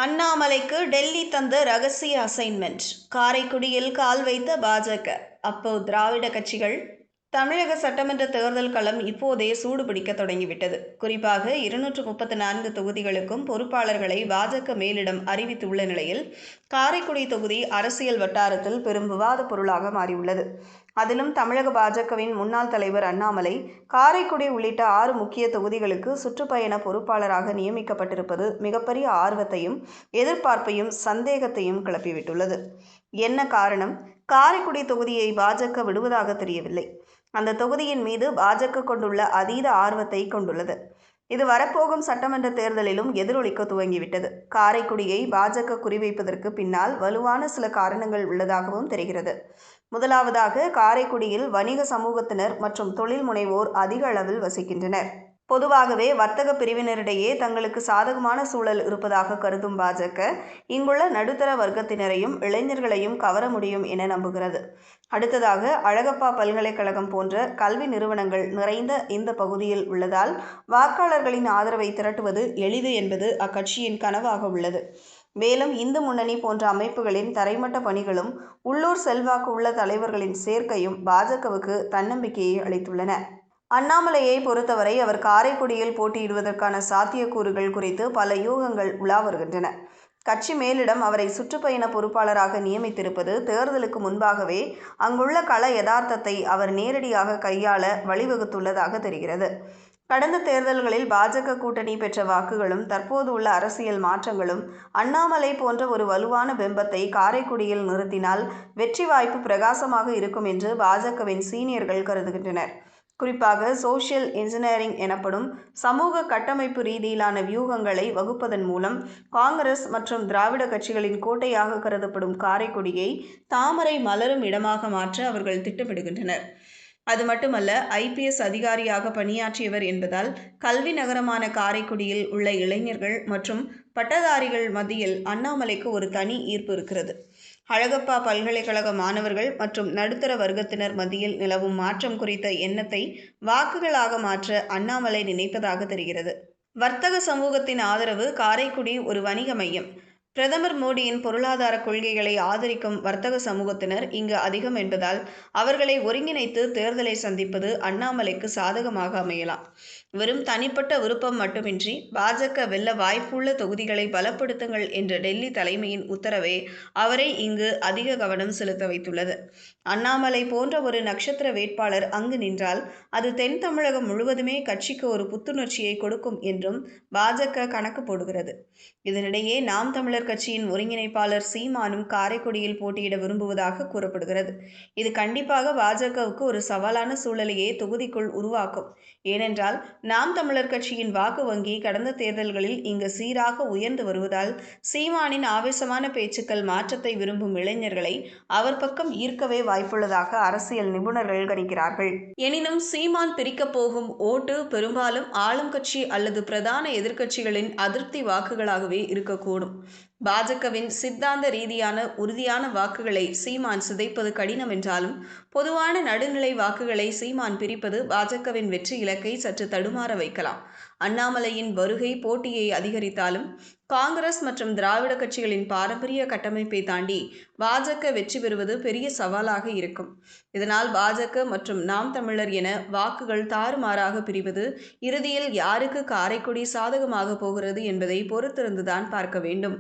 அண்ணாமலைக்கு டெல்லி தந்த ரகசிய அசைன்மெண்ட். காரைக்குடியில் கால் வைத்த பாஜக. அப்போ திராவிட கட்சிகள். தமிழக சட்டமன்ற தேர்தல் களம் இப்போதே சூடுபிடிக்க தொடங்கிவிட்டது. குறிப்பாக 234 தொகுதிகளுக்கும் பொறுப்பாளர்களை பாஜக மேலிடம் அறிவித்துள்ள நிலையில் காரைக்குடி தொகுதி அரசியல் வட்டாரத்தில் பெரும் விவாத பொருளாக மாறியுள்ளது. அதிலும் தமிழக பாஜகவின் முன்னாள் தலைவர் அண்ணாமலை காரைக்குடி உள்ளிட்ட 6 முக்கிய தொகுதிகளுக்கு சுற்றுப்பயண பொறுப்பாளராக நியமிக்கப்பட்டிருப்பது மிகப்பெரிய ஆர்வத்தையும் எதிர்பார்ப்பையும் சந்தேகத்தையும் கிளப்பிவிட்டுள்ளது. என்ன காரணம்? காரைக்குடி தொகுதியை பாஜக விடுவதாக தெரியவில்லை. அந்த தொகுதியின் மீது பாஜக கொண்டுள்ள அதீத ஆர்வத்தை கொண்டுள்ளது. இது வரப்போகும் சட்டமன்ற தேர்தலிலும் எதிரொலிக்க துவங்கிவிட்டது. காரைக்குடியை பாஜக குறிவைப்பதற்கு பின்னால் வலுவான சில காரணங்கள் உள்ளதாகவும் தெரிகிறது. முதலாவதாக, காரைக்குடியில் வணிக சமூகத்தினர் மற்றும் தொழில் முனைவோர் அதிக அளவில் வசிக்கின்றனர். பொதுவாகவே வர்த்தக பிரிவினரிடையே தங்களுக்கு சாதகமான சூழல் இருப்பதாக கருதும் பாஜக இங்குள்ள நடுத்தர வர்க்கத்தினரையும் இளைஞர்களையும் கவர முடியும் என நம்புகிறது. அடுத்ததாக, அழகப்பா பல்கலைக்கழகம் போன்ற கல்வி நிறுவனங்கள் நிறைந்த இந்த பகுதியில் உள்ளதால் வாக்காளர்களின் ஆதரவை திரட்டுவது எளிது என்பது அக்கட்சியின் கனவாக உள்ளது. மேலும் இந்து முன்னணி போன்ற அமைப்புகளின் தரைமட்ட பணிகளும் உள்ளூர் செல்வாக்கு உள்ள தலைவர்களின் சேர்க்கையும் பாஜகவுக்கு தன்னம்பிக்கையை அளித்துள்ளன. அண்ணாமலையை பொறுத்தவரை அவர் காரைக்குடியில் போட்டியிடுவதற்கான சாத்தியக்கூறுகள் குறித்து பல யூகங்கள் உலா வருகின்றன. கட்சி மேலிடம் அவரை சுற்றுப்பயண பொறுப்பாளராக நியமித்திருப்பது தேர்தலுக்கு முன்பாகவே அங்குள்ள கள யதார்த்தத்தை அவர் நேரடியாக கையாள வழிவகுத்துள்ளதாக தெரிகிறது. கடந்த தேர்தல்களில் பாஜக கூட்டணி பெற்ற வாக்குகளும் தற்போது உள்ள அரசியல் மாற்றங்களும் அண்ணாமலை போன்ற ஒரு வலுவான பிம்பத்தை காரைக்குடியில் நிறுத்தினால் வெற்றி வாய்ப்பு பிரகாசமாக இருக்கும் என்று பாஜகவின் சீனியர்கள் கருதுகின்றனர். குறிப்பாக சோஷியல் இன்ஜினியரிங் எனப்படும் சமூக கட்டமைப்பு ரீதியிலான வியூகங்களை வகுப்பதன் மூலம் காங்கிரஸ் மற்றும் திராவிட கட்சிகளின் கோட்டையாக கருதப்படும் காரைக்குடியை தாமரை மலரும் இடமாக மாற்ற அவர்கள் திட்டமிடுகின்றனர். அது மட்டுமல்ல, IPS அதிகாரியாக பணியாற்றியவர் என்பதால் கல்வி நகரமான காரைக்குடியில் உள்ள இளைஞர்கள் மற்றும் பட்டதாரிகள் மத்தியில் அண்ணாமலைக்கு ஒரு தனி ஈர்ப்பு இருக்கிறது. அழகப்பா பல்கலைக்கழக மாணவர்கள் மற்றும் நடுத்தர வர்க்கத்தினர் மத்தியில் நிலவும் மாற்றம் குறித்த எண்ணத்தை வாக்குகளாக மாற்ற அண்ணாமலை நினைப்பதாக தெரிகிறது. வர்த்தக சமூகத்தின் ஆதரவு. காரைக்குடி ஒரு வணிக மையம். பிரதமர் மோடியின் பொருளாதார கொள்கைகளை ஆதரிக்கும் வர்த்தக சமூகத்தினர் இங்கு அதிகம் என்பதால் அவர்களை ஒருங்கிணைத்து தேர்தலை சந்திப்பது அண்ணாமலைக்கு சாதகமாக அமையலாம். வெறும் தனிப்பட்ட விருப்பம் மட்டுமின்றி பாஜக வெல்ல வாய்ப்புள்ள தொகுதிகளை பலப்படுத்துங்கள் என்ற டெல்லி தலைமையின் உத்தரவே அவரை இங்கு அதிக கவனம் செலுத்த வைத்துள்ளது. அண்ணாமலை போன்ற ஒரு நட்சத்திர வேட்பாளர் அங்கு நின்றால் அது தென் தமிழகம் முழுவதுமே கட்சிக்கு ஒரு புத்துணர்ச்சியை கொடுக்கும் என்றும் பாஜக கணக்கு போடுகிறது. இதனிடையே நாம் தமிழர் கட்சியின் ஒருங்கிணைப்பாளர் சீமானும் காரைக்குடியில் போட்டியிட விரும்புவதாக கூறப்படுகிறது. இது கண்டிப்பாக பாஜகவுக்கு ஒரு சவாலான சூழலையே தொகுதிக்குள் உருவாக்கும். ஏனென்றால் நாம் தமிழர் கட்சியின் வாக்கு வங்கி கடந்த தேர்தல்களில் இங்கு சீராக உயர்ந்து வருவதால் சீமானின் ஆவேசமான பேச்சுக்கள் மாற்றத்தை விரும்பும் இளைஞர்களை அவர் பக்கம் ஈர்க்கவே வாய்ப்புள்ளதாக அரசியல் நிபுணர்கள் கணிக்கிறார்கள். எனினும் சீமான் பிரிக்கப் போகும் ஓட்டு பெரும்பாலும் ஆளும் கட்சி அல்லது பிரதான எதிர்க்கட்சிகளின் அதிருப்தி வாக்குகளாகவே இருக்கக்கூடும். பாஜகவின் சித்தாந்த ரீதியான உறுதியான வாக்குகளை சீமான் சிதைப்பது கடினம் என்றாலும் பொதுவான நடுநிலை வாக்குகளை சீமான் பிரிப்பது பாஜகவின் வெற்றி இலக்கை சற்று தடுமாற வைக்கலாம். அண்ணாமலையின் வருகை போட்டியை அதிகரித்தாலும் காங்கிரஸ் மற்றும் திராவிட கட்சிகளின் பாரம்பரிய கட்டமைப்பை தாண்டி பாஜக வெற்றி பெறுவது பெரிய சவாலாக இருக்கும். இதனால் பாஜக மற்றும் நாம் தமிழர் என வாக்குகள் தாறுமாறாக பிரிவது இறுதியில் யாருக்கு காரைக்குடி சாதகமாக போகிறது என்பதை பொறுத்திருந்துதான் பார்க்க வேண்டும்.